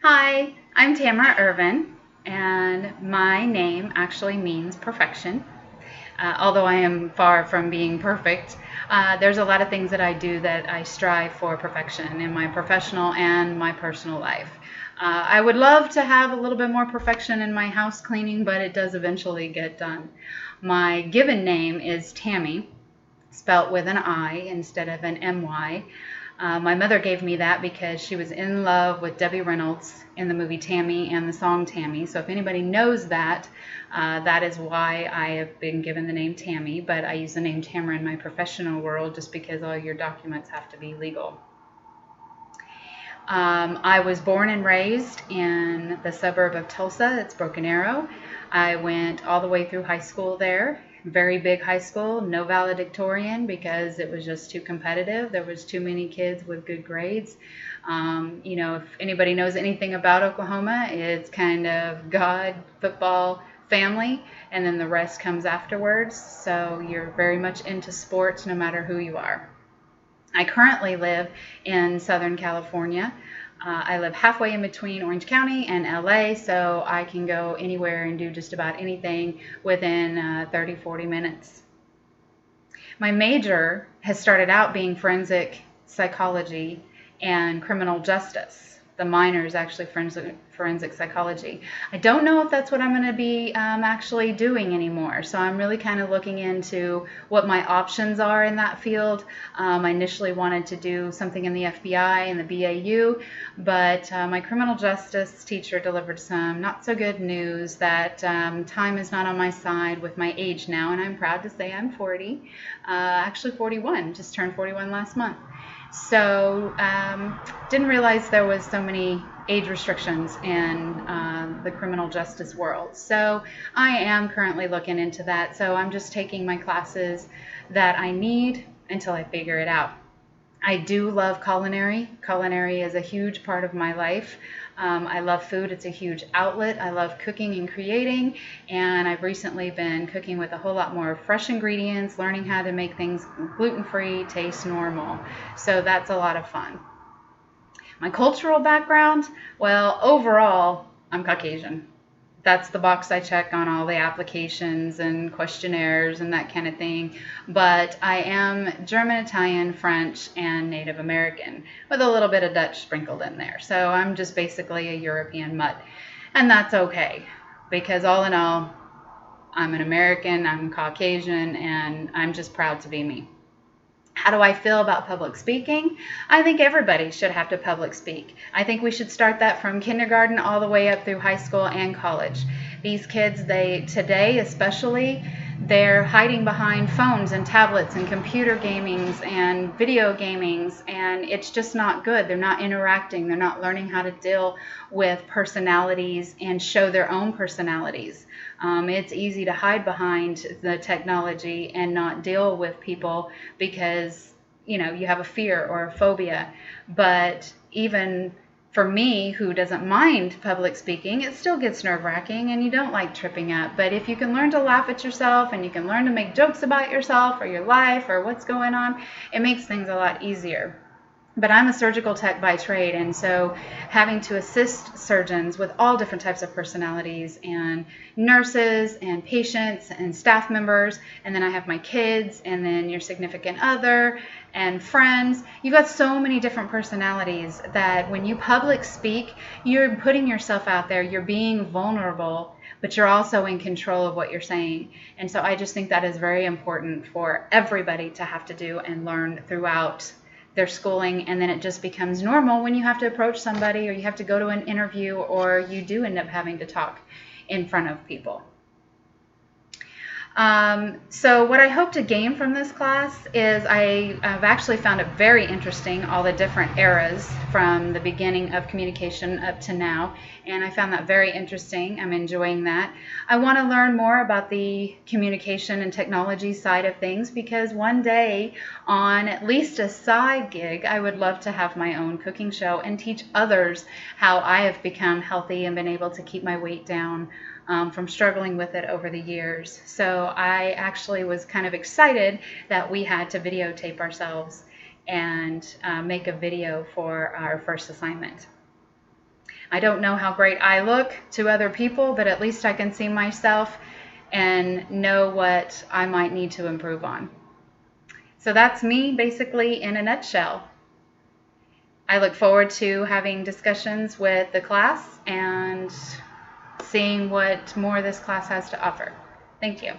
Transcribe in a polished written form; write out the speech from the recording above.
Hi, I'm Tamara Irvin, and my name actually means perfection. Although I am far from being perfect, there's a lot of things that I do that I strive for perfection in my professional and my personal life. I would love to have a little bit more perfection in my house cleaning, but it does eventually get done. My given name is Tammy, spelt with an I instead of an MY. My mother gave me that because she was in love with Debbie Reynolds in the movie Tammy and the song Tammy. So if anybody knows that, that is why I have been given the name Tammy. But I use the name Tamara in my professional world just because all your documents have to be legal. I was born and raised in the suburb of Tulsa. It's Broken Arrow. I went all the way through high school there. Very big high school, no valedictorian because it was just too competitive. There was too many kids with good grades. If anybody knows anything about Oklahoma, it's kind of God, football, family, and then the rest comes afterwards. So you're very much into sports no matter who you are. I currently live in Southern California. I live halfway in between Orange County and LA, so I can go anywhere and do just about anything within 30-40 minutes. My major has started out being forensic psychology and criminal justice. The minor is actually forensic psychology. I don't know if that's what I'm going to be actually doing anymore. So I'm really kind of looking into what my options are in that field. I initially wanted to do something in the FBI and the BAU, but my criminal justice teacher delivered some not so good news that time is not on my side with my age now, and I'm proud to say I'm 40, actually 41, just turned 41 last month. So didn't realize there was so many age restrictions in the criminal justice world. So I am currently looking into that. So I'm just taking my classes that I need until I figure it out. I do love culinary. Culinary is a huge part of my life. I love food. It's a huge outlet. I love cooking and creating, and I've recently been cooking with a whole lot more fresh ingredients, learning how to make things gluten-free, taste normal. So that's a lot of fun. My cultural background, well, overall, I'm Caucasian. That's the box I check on all the applications and questionnaires and that kind of thing. But I am German, Italian, French, and Native American with a little bit of Dutch sprinkled in there. So I'm just basically a European mutt. And that's okay because all in all, I'm an American, I'm Caucasian, and I'm just proud to be me. How do I feel about public speaking? I think everybody should have to public speak. I think we should start that from kindergarten all the way up through high school and college. These kids, today especially, they're hiding behind phones and tablets and computer gamings and video gamings, and it's just not good. They're not interacting. They're not learning how to deal with personalities and show their own personalities. It's easy to hide behind the technology and not deal with people because you have a fear or a phobia. But even for me, who doesn't mind public speaking, it still gets nerve-wracking and you don't like tripping up. But if you can learn to laugh at yourself and you can learn to make jokes about yourself or your life or what's going on, it makes things a lot easier. But I'm a surgical tech by trade, and so having to assist surgeons with all different types of personalities and nurses and patients and staff members, and then I have my kids and then your significant other and friends. You've got so many different personalities that when you public speak, you're putting yourself out there, you're being vulnerable, but you're also in control of what you're saying. And so I just think that is very important for everybody to have to do and learn throughout their schooling, and then it just becomes normal when you have to approach somebody or you have to go to an interview or you do end up having to talk in front of people. So what I hope to gain from this class is I've actually found it very interesting, all the different eras from the beginning of communication up to now, and I found that very interesting. I'm enjoying that. I want to learn more about the communication and technology side of things because one day, on at least a side gig, I would love to have my own cooking show and teach others how I have become healthy and been able to keep my weight down from struggling with it over the years. So I actually was kind of excited that we had to videotape ourselves and make a video for our first assignment. I don't know how great I look to other people, but at least I can see myself and know what I might need to improve on. So that's me basically in a nutshell. I look forward to having discussions with the class and seeing what more this class has to offer. Thank you.